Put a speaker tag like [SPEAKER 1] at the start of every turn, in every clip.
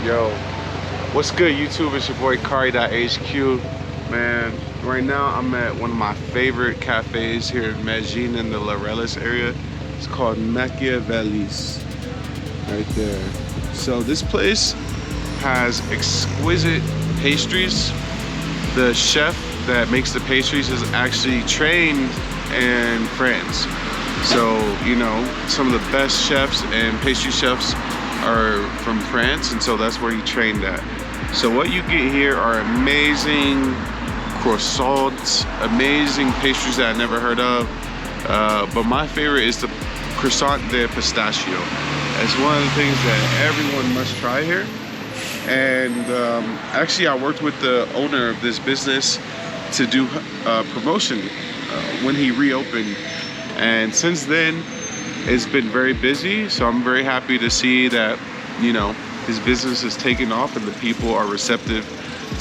[SPEAKER 1] Yo, what's good, YouTube? It's your boy Kari.HQ. Man, right now I'm at one of my favorite cafes here in Medellin in the Lareles area. It's called Machiavelli's, right there. So this place has exquisite pastries. The chef that makes the pastries is actually trained in France. So, you know, some of the best chefs and pastry chefs are from France, and so that's where he trained at. So what you get here are amazing croissants, amazing pastries that I never heard of. But my favorite is the croissant de pistachio. It's one of the things that everyone must try here. And actually, I worked with the owner of this business to do promotion when he reopened. And since then, it's been very busy. So I'm very happy to see that, you know, his business is taking off and the people are receptive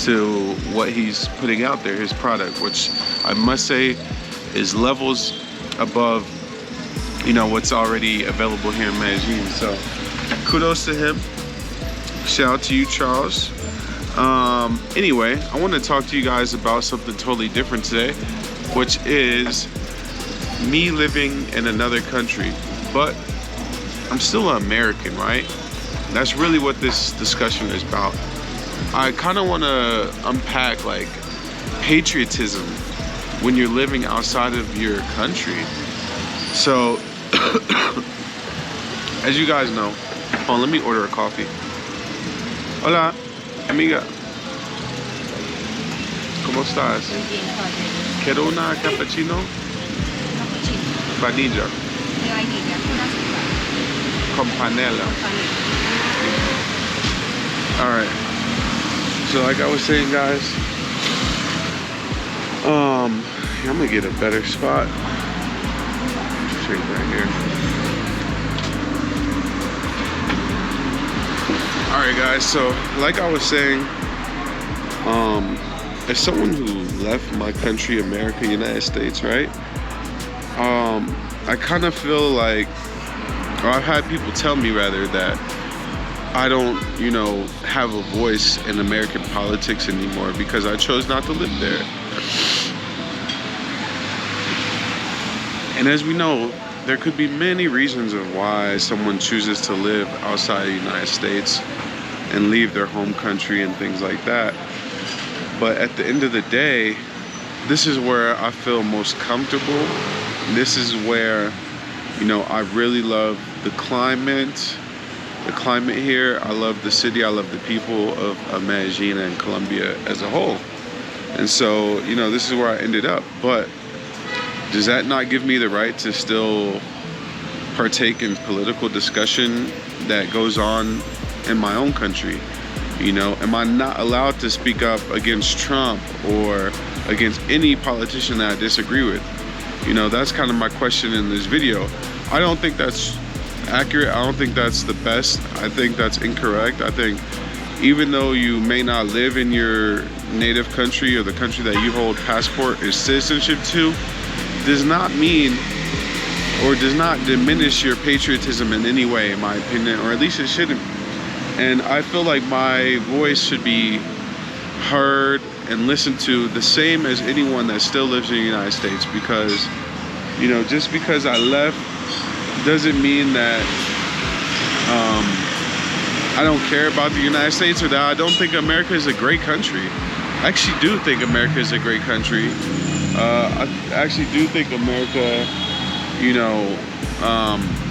[SPEAKER 1] to what he's putting out there, his product, which I must say is levels above, you know, what's already available here in Medellin. So kudos to him. Shout out to you, Charles. Anyway, I want to talk to you guys about something totally different today, which is me living in another country, but I'm still an American, right? That's really what this discussion is about. I kind of want to unpack like patriotism when you're living outside of your country. So, as you guys know, hold on, let me order a coffee. Hola, amiga. ¿Cómo estás? Quiero una cappuccino. Vanilla.
[SPEAKER 2] De vainilla, con azúcar.
[SPEAKER 1] Con panela. Alright. So like I was saying, guys, I'm gonna get a better spot. Straight right here. Alright guys, so like I was saying, as someone who left my country, America, United States, right? I kind of feel like, or I've had people tell me rather, that I don't, you know, have a voice in American politics anymore because I chose not to live there. And as we know, there could be many reasons of why someone chooses to live outside the United States and leave their home country and things like that. But at the end of the day, this is where I feel most comfortable. This is where, you know, I really love the climate here. I love the city. I love the people of Medellin and Colombia as a whole. And so, you know, this is where I ended up. But does that not give me the right to still partake in political discussion that goes on in my own country? You know, am I not allowed to speak up against Trump or against any politician that I disagree with? You know, that's kind of my question in this video. I don't think that's accurate. I don't think that's the best. I think that's incorrect. I think even though you may not live in your native country or the country that you hold passport or citizenship to, does not mean or does not diminish your patriotism in any way, in my opinion, or at least it shouldn't. And I feel like my voice should be heard and listened to the same as anyone that still lives in the United States, because, you know, just because I left doesn't mean that I don't care about the United States or that I don't think America is a great country. I actually do think America is a great country. I actually do think America, you know,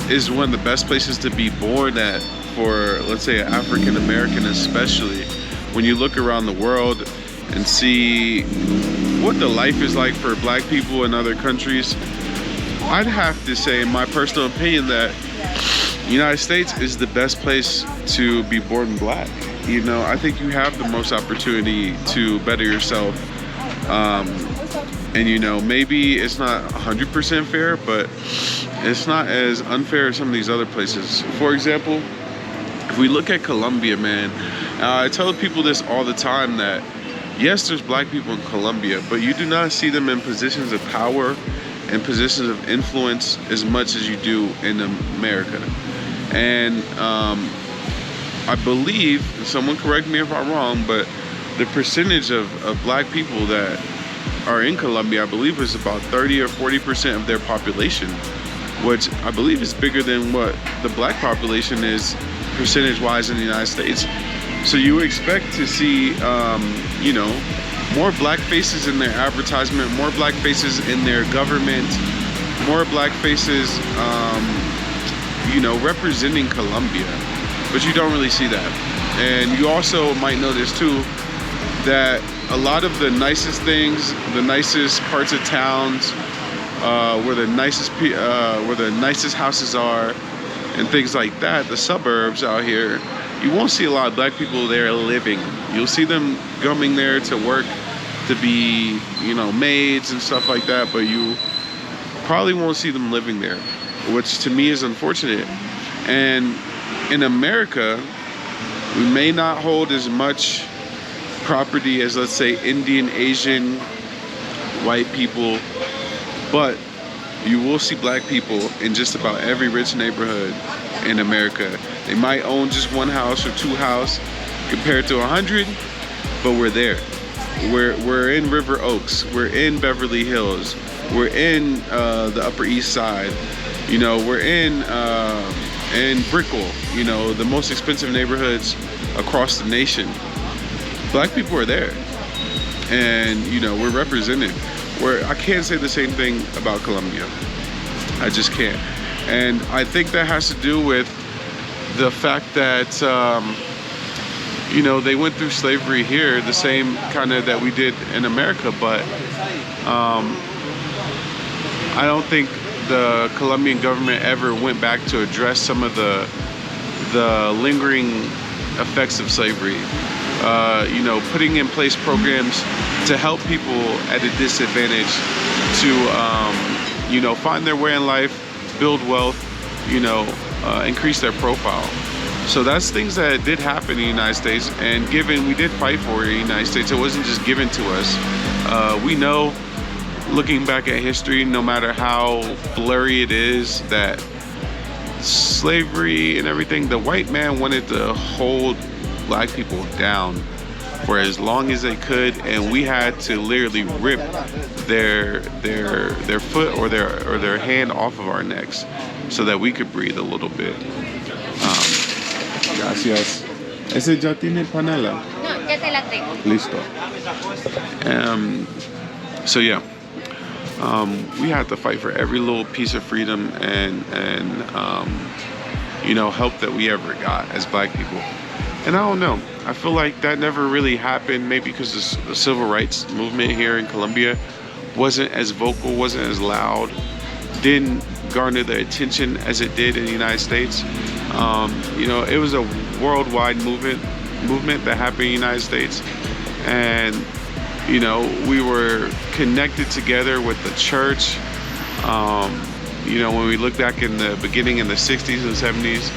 [SPEAKER 1] is one of the best places to be born at for, let's say, an African American especially. When you look around the world and see what the life is like for black people in other countries, I'd have to say, in my personal opinion, that the United States is the best place to be born black. You know, I think you have the most opportunity to better yourself. And you know, maybe it's not 100% fair, but it's not as unfair as some of these other places. For example, if we look at Colombia, man, I tell people this all the time, that yes, there's black people in Colombia, but you do not see them in positions of power and positions of influence as much as you do in America. And I believe, someone correct me if I'm wrong, but the percentage of black people that are in Colombia, I believe, is about 30 or 40% of their population, which I believe is bigger than what the black population is percentage-wise in the United States. So you expect to see, you know, more black faces in their advertisement, more black faces in their government, more black faces, you know, representing Colombia. But you don't really see that. And you also might notice too that a lot of the nicest things, the nicest parts of towns, where the nicest houses are, and things like that, the suburbs out here, you won't see a lot of black people there living. You'll see them coming there to work, to be, you know, maids and stuff like that, but you probably won't see them living there, which to me is unfortunate. And in America, we may not hold as much property as, let's say, Indian, Asian, white people, but you will see black people in just about every rich neighborhood in America. They might own just one house or two houses compared to 100, but we're there. We're in River Oaks, we're in Beverly Hills, we're in the Upper East Side, you know, we're in Brickell, you know, the most expensive neighborhoods across the nation. Black people are there, and you know, we're represented. I can't say the same thing about Colombia. I just can't. And I think that has to do with the fact that you know, they went through slavery here, the same kind of that we did in America, but I don't think the Colombian government ever went back to address some of the lingering effects of slavery. You know, putting in place programs to help people at a disadvantage to, you know, find their way in life, build wealth, you know, increase their profile. So that's things that did happen in the United States, and given we did fight for it in the United States, it wasn't just given to us. We know, looking back at history, no matter how blurry it is, that slavery and everything, the white man wanted to hold black people down for as long as they could, and we had to literally rip their foot or their hand off of our necks so that we could breathe a little bit. Gracias. ¿Ese ya tiene panela?
[SPEAKER 2] No, ya te la tengo.
[SPEAKER 1] Listo. So yeah, we had to fight for every little piece of freedom and you know, help that we ever got as black people. And I don't know, I feel like that never really happened, maybe because the civil rights movement here in Colombia wasn't as vocal, wasn't as loud, didn't garner the attention as it did in the United States. You know, it was a worldwide movement that happened in the United States, and you know, we were connected together with the church. You know, when we look back in the beginning in the 60s and 70s,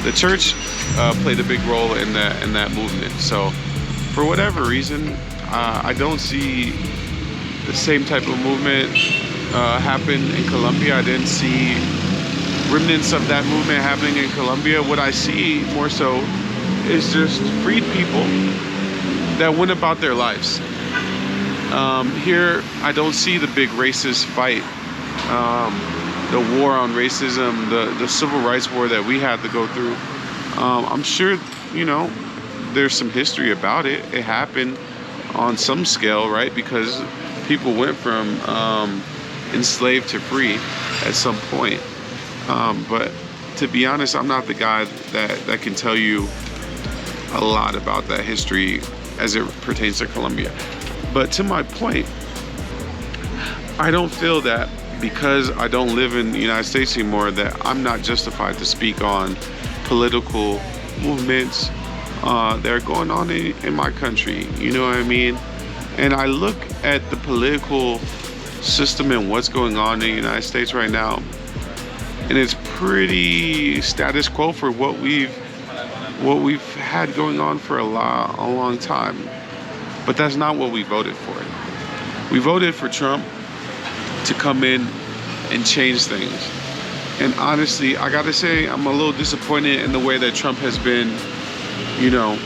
[SPEAKER 1] the church played a big role in that movement. So for whatever reason, I don't see the same type of movement happen in Colombia. I didn't see remnants of that movement happening in Colombia. What I see more so is just freed people that went about their lives. Here, I don't see the big racist fight, the war on racism, the civil rights war that we had to go through. I'm sure, you know, there's some history about it. It happened on some scale, right? Because people went from enslaved to free at some point. But to be honest, I'm not the guy that can tell you a lot about that history as it pertains to Colombia. But to my point, I don't feel that because I don't live in the United States anymore that I'm not justified to speak on political movements that are going on in my country. You know what I mean? And I look at the political system and what's going on in the United States right now, and it's pretty status quo for what we've had going on for a long time. But that's not what we voted for. We voted for Trump to come in and change things. And honestly, I gotta say, I'm a little disappointed in the way that Trump has been you know,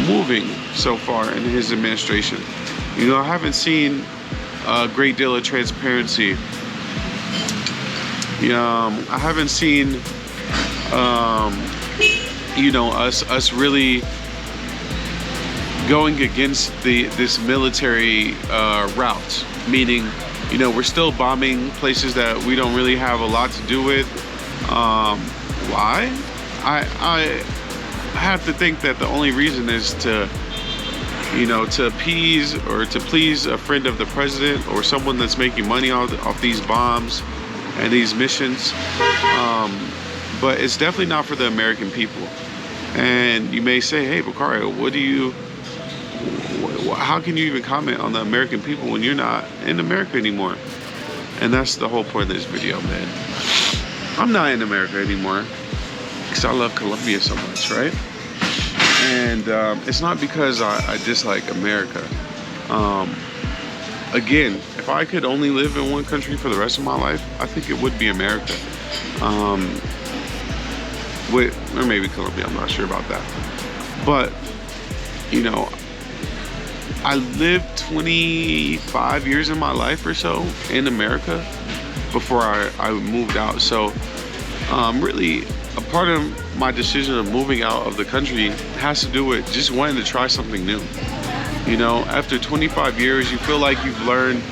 [SPEAKER 1] moving so far in his administration. You know, I haven't seen a great deal of transparency. I haven't seen, you know, us really going against this military route. Meaning, you know, we're still bombing places that we don't really have a lot to do with. Why? I have to think that the only reason is to, you know, to appease or to please a friend of the president or someone that's making money off these bombs and these missions. But it's definitely not for the American people. And you may say, hey, Bakari, how can you even comment on the American people when you're not in America anymore? And that's the whole point of this video, man. I'm not in America anymore because I love Colombia so much, right? And it's not because I dislike America. Again, if I could only live in one country for the rest of my life, I think it would be America. Or maybe Colombia, I'm not sure about that. But, you know, I lived 25 years in my life or so in America before I moved out. So really a part of my decision of moving out of the country has to do with just wanting to try something new. You know, after 25 years, you feel like you've learned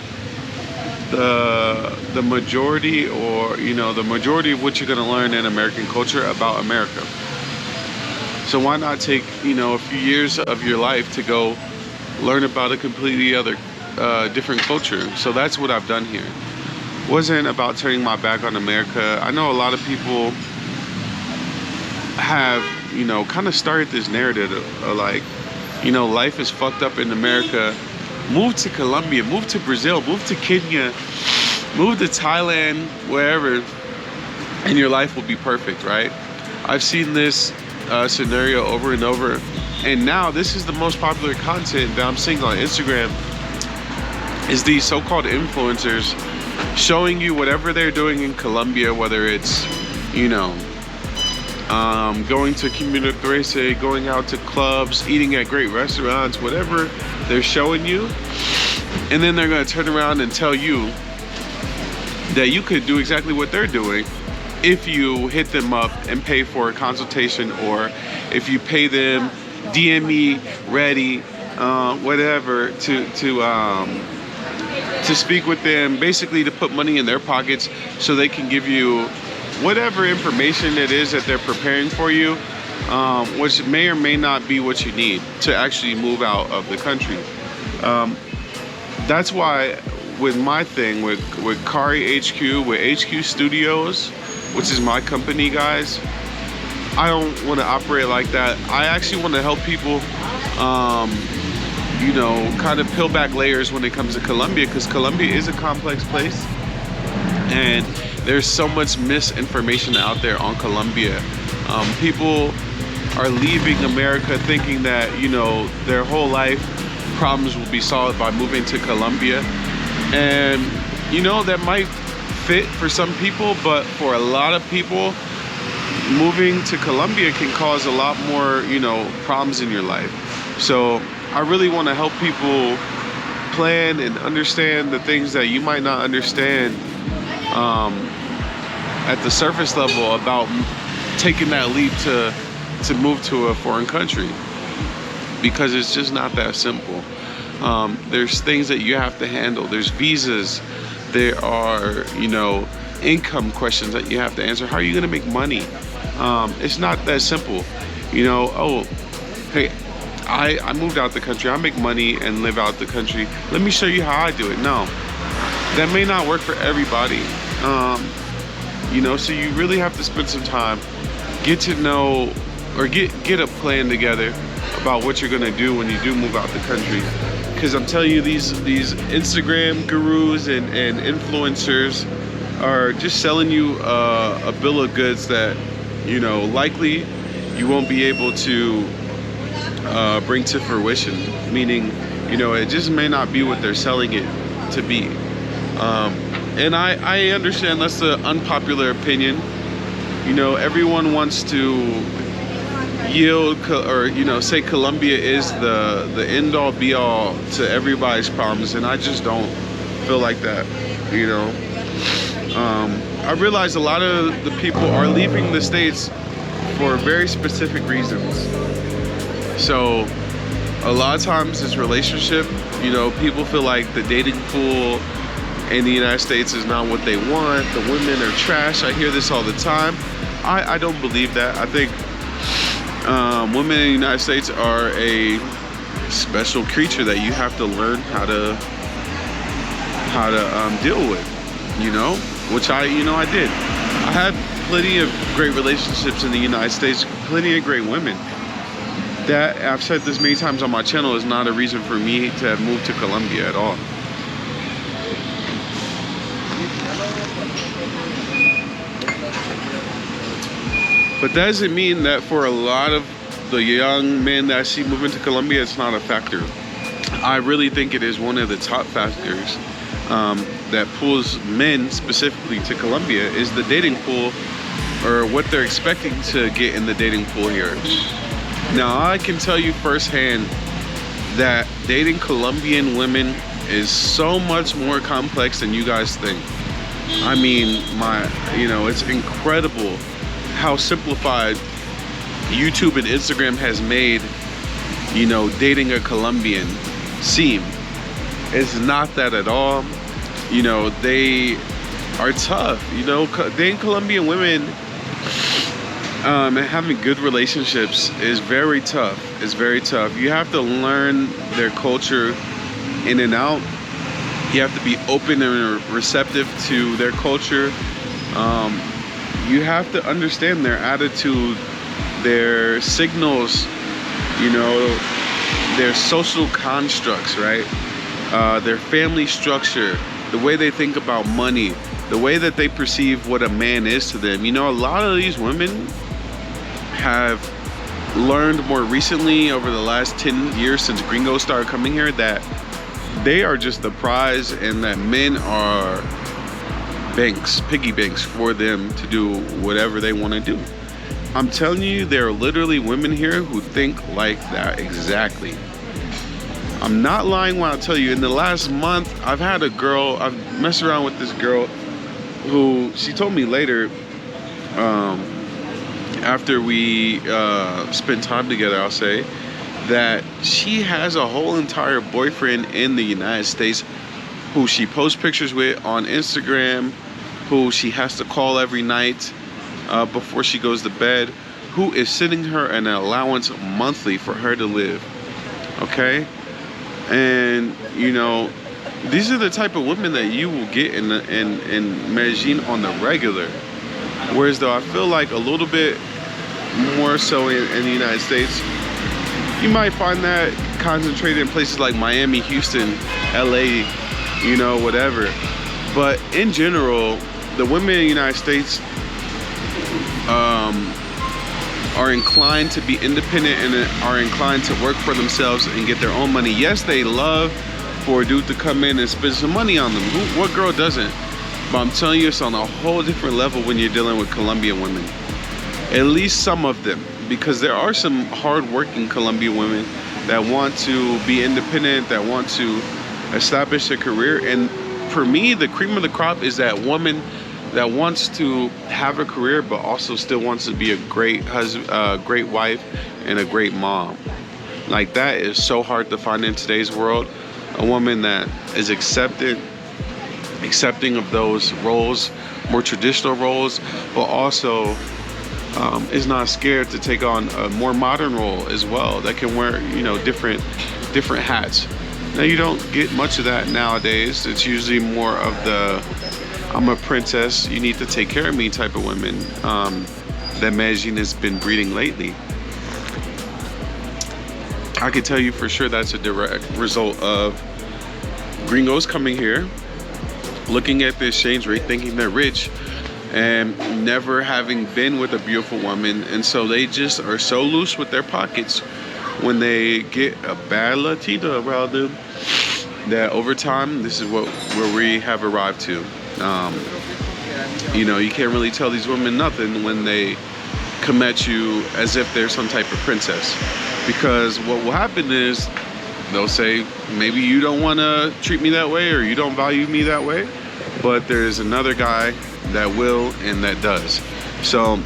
[SPEAKER 1] the majority, or, you know, the majority of what you're going to learn in American culture about America. So why not take, you know, a few years of your life to go learn about a completely other different culture? So that's what I've done here. It wasn't about turning my back on America. I know a lot of people have, you know, kind of started this narrative of like, you know, life is fucked up in America. Move to Colombia, move to Brazil, move to Kenya, move to Thailand, wherever, and your life will be perfect, right? I've seen this scenario over and over, and now this is the most popular content that I'm seeing on Instagram, is these so-called influencers showing you whatever they're doing in Colombia, whether it's, you know, going to Comuna 13, going out to clubs, eating at great restaurants, whatever they're showing you. And then they're going to turn around and tell you that you could do exactly what they're doing if you hit them up and pay for a consultation, or if you pay them DM ready, whatever, to speak with them, basically to put money in their pockets so they can give you whatever information it is that they're preparing for you, which may or may not be what you need to actually move out of the country. That's why with my thing, with Kari HQ, with HQ Studios, which is my company, guys, I don't want to operate like that. I actually want to help people, you know, kind of peel back layers when it comes to Colombia, because Colombia is a complex place. And there's so much misinformation out there on Colombia. People are leaving America thinking that, you know, their whole life problems will be solved by moving to Colombia. And, you know, that might fit for some people, but for a lot of people, moving to Colombia can cause a lot more, you know, problems in your life. So I really want to help people plan and understand the things that you might not understand at the surface level about taking that leap to move to a foreign country, because it's just not that simple. There's things that you have to handle. There's visas. There are, you know, income questions that you have to answer. How are you going to make money? It's not that simple. You know, oh, hey, I moved out the country. I make money and live out the country. Let me show you how I do it. No, that may not work for everybody. You know, so you really have to spend some time, get to know, or get a plan together about what you're gonna do when you do move out the country. Because I'm telling you, these Instagram gurus and influencers are just selling you a bill of goods that, you know, likely you won't be able to bring to fruition. Meaning, you know, it just may not be what they're selling it to be. And I understand that's the unpopular opinion. You know, everyone wants to yield or say Colombia is the end all be all to everybody's problems, and I just don't feel like that. I realize a lot of the people are leaving the States for very specific reasons. So a lot of times this relationship, people feel like the dating pool in the United States is not what they want. The women are trash. I hear this all the time. I don't believe that. I think women in the United States are a special creature that you have to learn how to deal with, which I did. I had plenty of great relationships in the United States, plenty of great women. That, I've said this many times on my channel, is not a reason for me to have moved to Colombia at all. But that doesn't mean that for a lot of the young men that I see moving to Colombia, it's not a factor. I really think it is one of the top factors that pulls men specifically to Colombia, is the dating pool, or what they're expecting to get in the dating pool here. Now, I can tell you firsthand that dating Colombian women is so much more complex than you guys think. I mean, it's incredible how simplified YouTube and Instagram has made, dating a Colombian seem. It's not that at all. They are tough. Dating Colombian women and having good relationships is very tough. It's very tough. You have to learn their culture in and out. You have to be open and receptive to their culture. You have to understand their attitude, their signals, their social constructs, right? Their family structure, the way they think about money, the way that they perceive what a man is to them. A lot of these women have learned more recently, over the last 10 years since gringos started coming here, that they are just the prize, and that men are piggy banks for them to do whatever they want to do. I'm telling you, there are literally women here who think like that exactly. I'm not lying when I tell you, in the last month, I've messed around with this girl who, she told me later, after we spent time together, I'll say, that she has a whole entire boyfriend in the United States who she posts pictures with on Instagram, who she has to call every night before she goes to bed, who is sending her an allowance monthly for her to live. Okay? And these are the type of women that you will get in Medellin on the regular. Whereas though I feel like a little bit more so in the United States, you might find that concentrated in places like Miami, Houston, LA, whatever. But in general, the women in the United States are inclined to be independent and are inclined to work for themselves and get their own money. Yes, they love for a dude to come in and spend some money on them. What girl doesn't? But I'm telling you, it's on a whole different level when you're dealing with Colombian women. At least some of them, because there are some hard-working Colombian women that want to be independent, that want to establish a career. And for me, the cream of the crop is that woman that wants to have a career but also still wants to be a great husband, great wife, and a great mom. Like, that is so hard to find in today's world. A woman that is accepting of those roles, more traditional roles, but also is not scared to take on a more modern role as well, that can wear different hats. Now, you don't get much of that nowadays. It's usually more of the I'm a princess, you need to take care of me type of women that Medellin has been breeding lately. I can tell you for sure that's a direct result of gringos coming here, looking at the exchange rate, thinking they're rich, and never having been with a beautiful woman. And so they just are so loose with their pockets when they get a bad Latina around them, that over time, this is where we have arrived to. You can't really tell these women nothing when they come at you as if they're some type of princess. Because what will happen is they'll say, maybe you don't want to treat me that way or you don't value me that way, but there's another guy that will and that does. So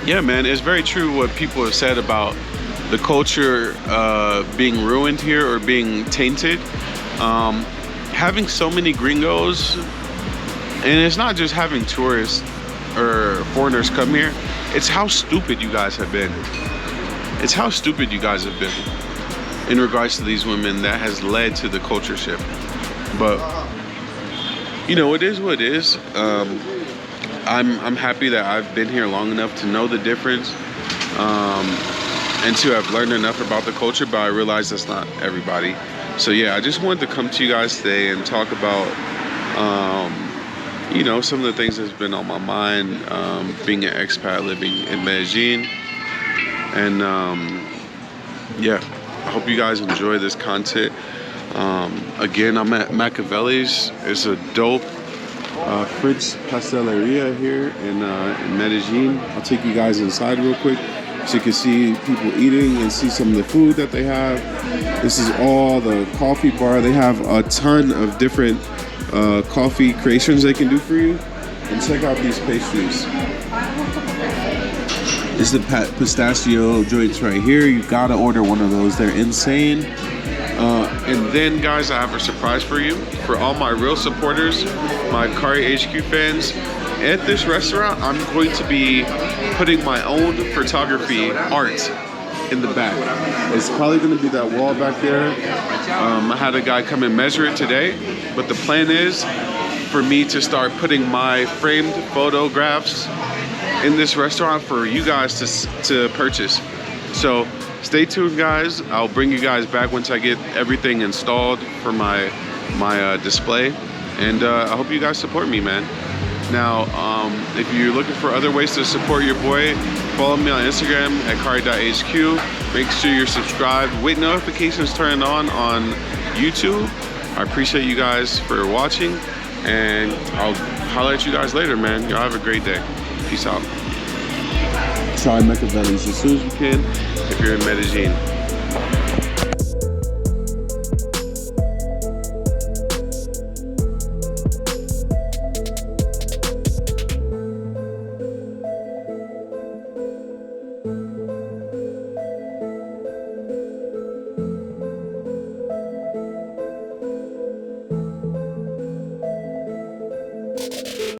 [SPEAKER 1] yeah, man, it's very true what people have said about the culture being ruined here or being tainted. Having so many gringos, and it's not just having tourists or foreigners come here, it's how stupid you guys have been. It's how stupid you guys have been in regards to these women that has led to the culture shift. But you know, it is what it is. I'm happy that I've been here long enough to know the difference and to have learned enough about the culture, but I realize that's not everybody. So yeah, I just wanted to come to you guys today and talk about you know, some of the things that's been on my mind, being an expat living in Medellin. And yeah, I hope you guys enjoy this content. Again, I'm at Machiavelli's. It's a dope French pasteleria here in Medellin. I'll take you guys inside real quick so you can see people eating and see some of the food that they have. This is all the coffee bar. They have a ton of different coffee creations they can do for you. And check out these pastries. This is the pistachio joints right here. You gotta order one of those. They're insane. And then, guys, I have a surprise for you. For all my real supporters, my 𝐥𝐤𝐤𝐞 fans, at this restaurant, I'm going to be putting my own photography art in the back. It's probably going to be that wall back there. I had a guy come and measure it today, but the plan is for me to start putting my framed photographs in this restaurant for you guys to purchase. So stay tuned, guys. I'll bring you guys back once I get everything installed for my display, and I hope you guys support me, man. Now, if you're looking for other ways to support your boy, follow me on Instagram at Kari.𝐥𝐤𝐞. Make sure you're subscribed with notifications turned on YouTube. I appreciate you guys for watching, and I'll holler at you guys later, man. Y'all have a great day. Peace out. Try Machiavelli's as soon as you can if you're in Medellin.